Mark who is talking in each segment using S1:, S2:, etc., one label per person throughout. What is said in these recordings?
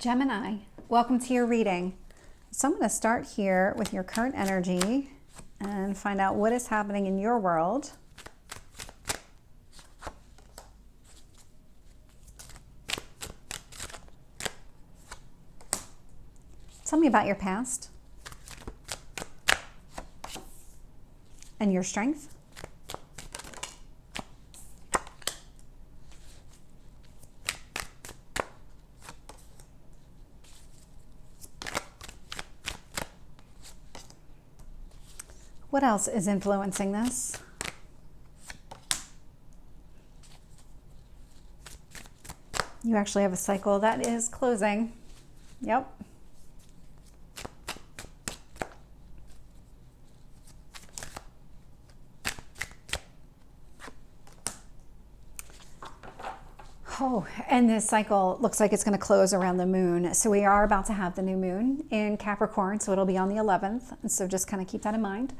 S1: Gemini, welcome to your reading. So I'm going to start here with your current energy and find out what is happening in your world. Tell me about your past and your strength. What else is influencing this? You actually have a cycle that is closing. Yep. Oh, and this cycle looks like it's going to close around the moon. So we are about to have the new moon in Capricorn, so it'll be on the 11th. And so just kind of keep that in mind.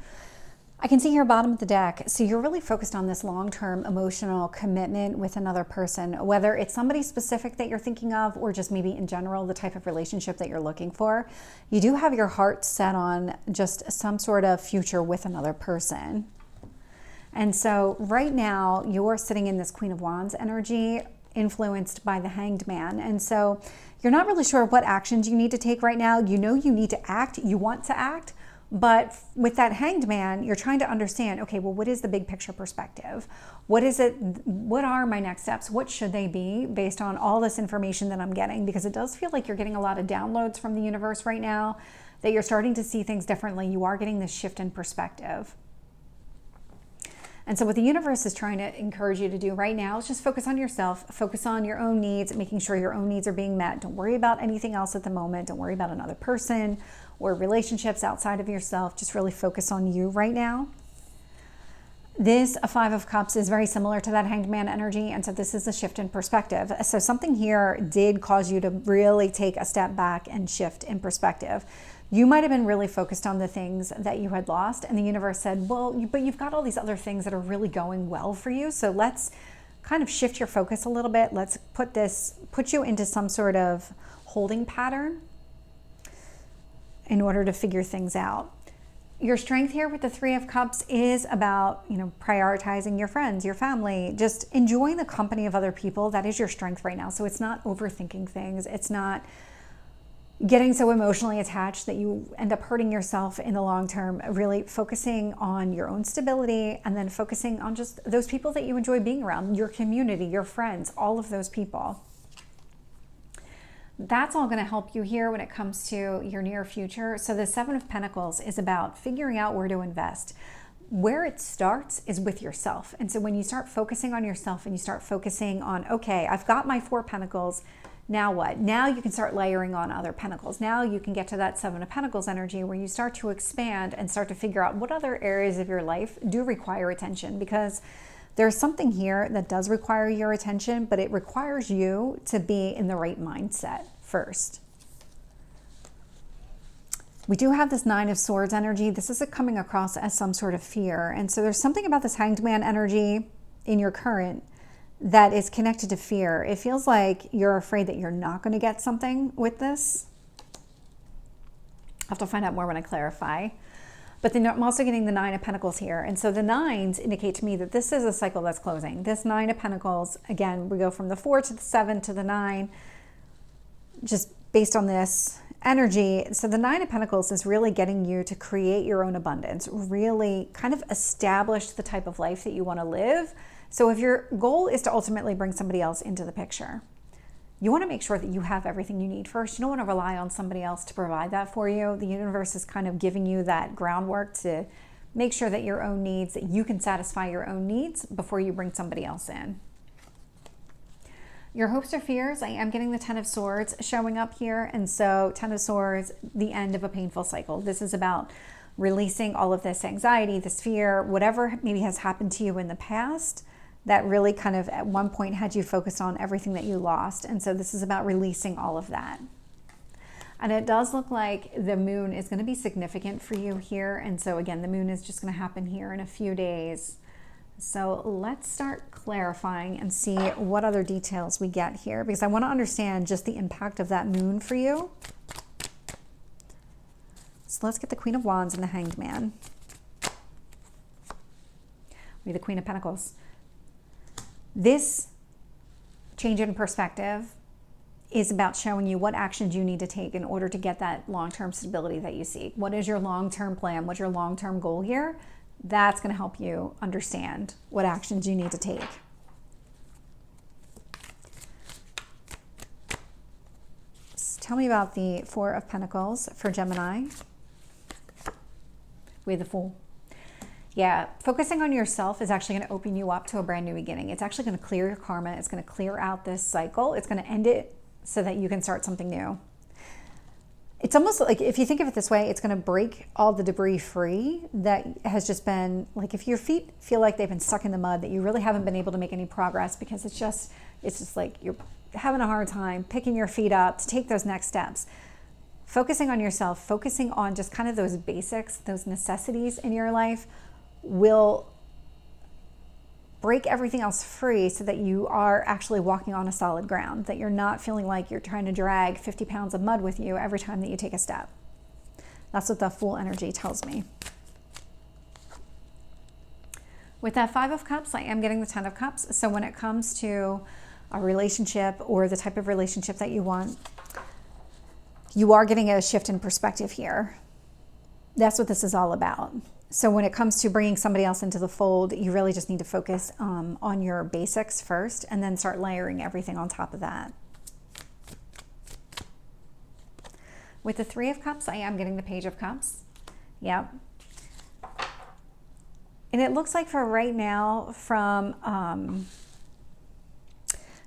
S1: I can see here bottom of the deck. So you're really focused on this long-term emotional commitment with another person, whether it's somebody specific that you're thinking of or just maybe in general, the type of relationship that you're looking for. You do have your heart set on just some sort of future with another person. And so right now you're sitting in this Queen of Wands energy, influenced by the Hanged Man. And so you're not really sure what actions you need to take right now. You know you need to act, you want to act, but with that Hanged Man, you're trying to understand, okay, well, what is the big picture perspective? What is it? What are my next steps? What should they be based on all this information that I'm getting? Because it does feel like you're getting a lot of downloads from the universe right now, that you're starting to see things differently. You are getting this shift in perspective. And so what the universe is trying to encourage you to do right now is just focus on yourself, focus on your own needs, making sure your own needs are being met. Don't worry about anything else at the moment. Don't worry about another person or relationships outside of yourself. Just really focus on you right now. This Five of Cups is very similar to that Hanged Man energy. And so this is a shift in perspective. So something here did cause you to really take a step back and shift in perspective. You might have been really focused on the things that you had lost, and the universe said, well, but you've got all these other things that are really going well for you. So let's kind of shift your focus a little bit. Let's put you into some sort of holding pattern in order to figure things out. Your strength here with the Three of Cups is about, prioritizing your friends, your family, just enjoying the company of other people. That is your strength right now. So it's not overthinking things. It's not getting so emotionally attached that you end up hurting yourself in the long term. Really focusing on your own stability and then focusing on just those people that you enjoy being around, your community, your friends, all of those people. That's all going to help you here when it comes to your near future. So the Seven of Pentacles is about figuring out where to invest. Where it starts is with yourself. And so when you start focusing on yourself and you start focusing on, okay, I've got my Four Pentacles, now what? Now you can start layering on other pentacles. Now you can get to that Seven of Pentacles energy where you start to expand and start to figure out what other areas of your life do require attention, because there's something here that does require your attention, but it requires you to be in the right mindset first. We do have this Nine of Swords energy. This is coming across as some sort of fear. And so there's something about this Hanged Man energy in your current that is connected to fear. It feels like you're afraid that you're not going to get something with this. I'll have to find out more when I clarify. But then I'm also getting the Nine of Pentacles here. And so the nines indicate to me that this is a cycle that's closing. This Nine of Pentacles, again, we go from the 4 to the 7 to the 9, just based on this energy. So the Nine of Pentacles is really getting you to create your own abundance, really kind of establish the type of life that you want to live. So if your goal is to ultimately bring somebody else into the picture, you want to make sure that you have everything you need first. You don't want to rely on somebody else to provide that for you. The universe is kind of giving you that groundwork to make sure that your own needs, that you can satisfy your own needs before you bring somebody else in. Your hopes or fears, I am getting the Ten of Swords showing up here. And so Ten of Swords, the end of a painful cycle. This is about releasing all of this anxiety, this fear, whatever maybe has happened to you in the past that really kind of at one point had you focused on everything that you lost. And so this is about releasing all of that. And it does look like the moon is going to be significant for you here. And so again, the moon is just going to happen here in a few days. So let's start clarifying and see what other details we get here, because I want to understand just the impact of that moon for you. So let's get the Queen of Wands and the Hanged Man. We have the Queen of Pentacles. This change in perspective is about showing you what actions you need to take in order to get that long-term stability that you seek. What is your long-term plan? What's your long-term goal here? That's going to help you understand what actions you need to take. So tell me about the Four of Pentacles for Gemini. We have the Fool. Yeah, focusing on yourself is actually going to open you up to a brand new beginning. It's actually going to clear your karma. It's going to clear out this cycle. It's going to end it so that you can start something new. It's almost like, if you think of it this way, it's going to break all the debris free that has just been, like, if your feet feel like they've been stuck in the mud, that you really haven't been able to make any progress because it's just like you're having a hard time picking your feet up to take those next steps. Focusing on yourself, focusing on just kind of those basics, those necessities in your life will break everything else free so that you are actually walking on a solid ground, that you're not feeling like you're trying to drag 50 pounds of mud with you every time that you take a step. That's what the Fool energy tells me. With that Five of Cups, I am getting the Ten of Cups. So when it comes to a relationship or the type of relationship that you want, you are getting a shift in perspective here. That's what this is all about. So when it comes to bringing somebody else into the fold, you really just need to focus on your basics first and then start layering everything on top of that. With the Three of Cups, I am getting the Page of Cups. Yep. And it looks like for right now, from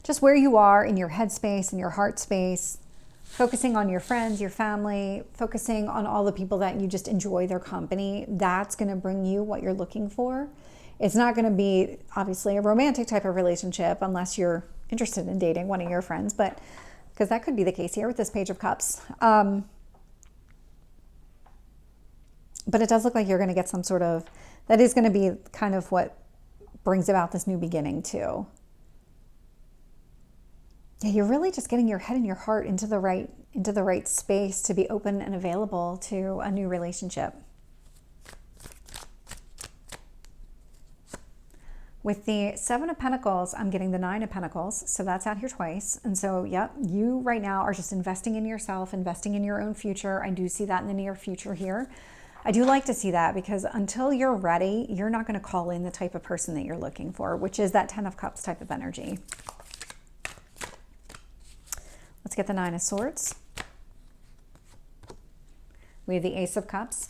S1: just where you are in your headspace and your heart space, focusing on your friends, your family, focusing on all the people that you just enjoy their company, that's going to bring you what you're looking for. It's not going to be, obviously, a romantic type of relationship unless you're interested in dating one of your friends, but because that could be the case here with this Page of Cups. But it does look like you're going to get some sort of, that is going to be kind of what brings about this new beginning too. Yeah, you're really just getting your head and your heart into the right space to be open and available to a new relationship. With the Seven of Pentacles, I'm getting the Nine of Pentacles, so that's out here twice. And so, yep, you right now are just investing in yourself, investing in your own future. I do see that in the near future here. I do like to see that, because until you're ready, you're not going to call in the type of person that you're looking for, which is that Ten of Cups type of energy. Let's get the Nine of Swords. We have the Ace of Cups.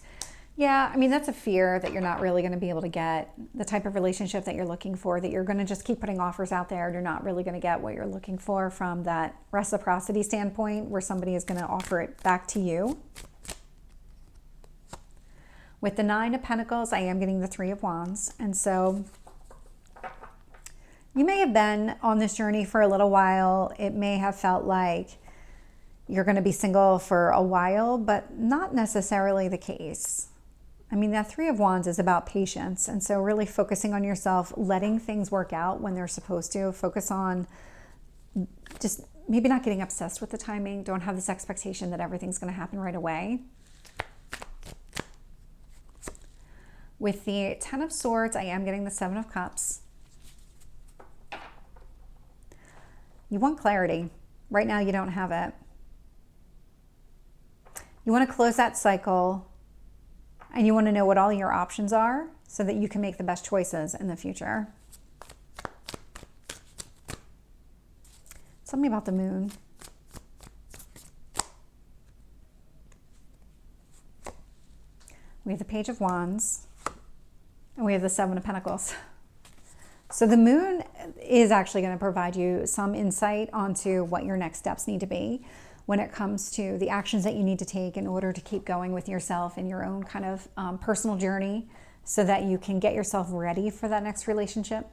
S1: Yeah, I mean, that's a fear that you're not really going to be able to get the type of relationship that you're looking for, that you're going to just keep putting offers out there and you're not really going to get what you're looking for from that reciprocity standpoint where somebody is going to offer it back to you. With the Nine of Pentacles, I am getting the Three of Wands. And so you may have been on this journey for a little while. It may have felt like you're going to be single for a while, but not necessarily the case. I mean, that Three of Wands is about patience. And so really focusing on yourself, letting things work out when they're supposed to. Focus on just maybe not getting obsessed with the timing. Don't have this expectation that everything's going to happen right away. With the Ten of Swords, I am getting the Seven of Cups. You want clarity. Right now, you don't have it. You want to close that cycle, and you want to know what all your options are so that you can make the best choices in the future. Tell me about the Moon. We have the Page of Wands, and we have the Seven of Pentacles. So the Moon is actually going to provide you some insight onto what your next steps need to be when it comes to the actions that you need to take in order to keep going with yourself in your own kind of personal journey so that you can get yourself ready for that next relationship.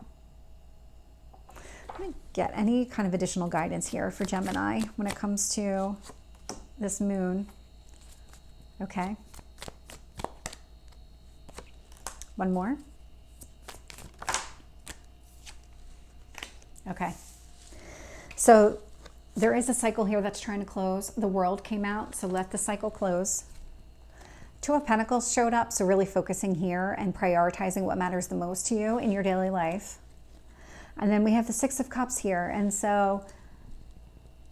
S1: Let me get any kind of additional guidance here for Gemini when it comes to this Moon. Okay. One more. Okay. So there is a cycle here that's trying to close. The World came out, so let the cycle close. Two of Pentacles showed up, so really focusing here and prioritizing what matters the most to you in your daily life. And then we have the Six of Cups here, and so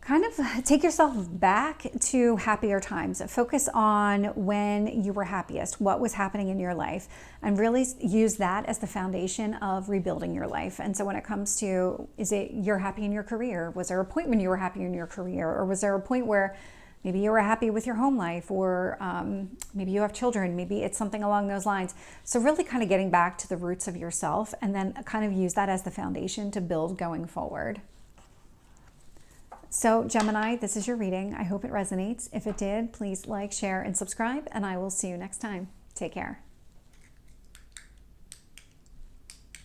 S1: kind of take yourself back to happier times. Focus on when you were happiest, what was happening in your life, and really use that as the foundation of rebuilding your life. And so when it comes to, is it you're happy in your career? Was there a point when you were happy in your career? Or was there a point where maybe you were happy with your home life, or maybe you have children, maybe it's something along those lines. So really kind of getting back to the roots of yourself, and then kind of use that as the foundation to build going forward. So Gemini, this is your reading. I hope it resonates. If it did, please like, share, and subscribe, and I will see you next time. Take care.